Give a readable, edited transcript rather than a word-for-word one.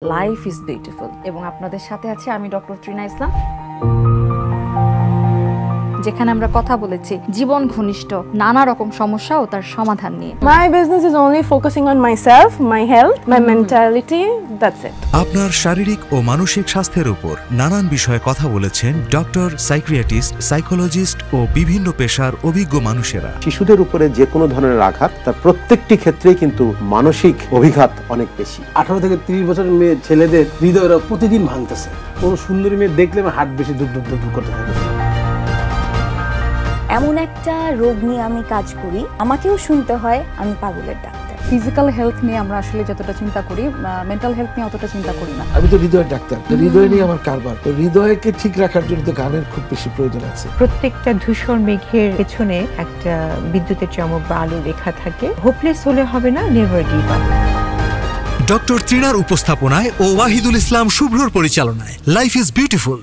Life is beautiful এবং আপনাদের সাথে আছে আমি ডক্টর ত্রিনা ইসলাম, যেখানে আমরা কথা বলেছি জীবন ঘনিষ্ঠ নানা রকম সমস্যা ও তার সমাধান নিয়ে। My business is only focusing on myself, my health, my mentality, that's it. আপনার শারীরিক ও মানসিক স্বাস্থ্যের উপর নানান বিষয়ে কথা বলেছেন ডক্টর, সাইকিয়াট্রিস্ট, সাইকোলজিস্ট ও বিভিন্ন পেশার অভিজ্ঞ মানুষেরা। শিশুদের উপরে যে কোনো ধরনের আঘাত তার প্রত্যেকটি ক্ষেত্রেই কিন্তু মানসিক অভিঘাত অনেক বেশি। 18 থেকে 30 বছরের মেয়ে ছেলেদের হৃদয়রা প্রতিদিন ভাঙতেছে। কোনো সুন্দরী মেয়ে দেখলে আমার হার্ট বেশি ধুক ধুক ধুক করতে থাকে। এমন একটা রোগ নিয়ে আমি কাজ করি, আমাকেও শুনতে হয় আমি পাগলের ডাক্তার। ফিজিক্যাল হেলথ নিয়ে আমরা আসলে যতটা চিন্তা করি, মেন্টাল হেলথ নিয়ে অতটা চিন্তা করি না। আমি তো হৃদয়ের ডাক্তার, তো হৃদয় নিয়ে আমার কারবার। তো হৃদয়কে ঠিক রাখার জন্য তো গানের খুব বেশি প্রয়োজন আছে। প্রত্যেকটা ধূসর মেঘের পেছনে একটা বিদ্যুতের চমক বা আলো রেখা থাকে। হোপলেস হলে হবে না, নেভার গিভ আপ। ডক্টর ত্রিনার উপস্থাপনায় ও ওয়াহিদুল ইসলাম শুভ্রর পরিচালনায় লাইফ ইজ বিউটিফুল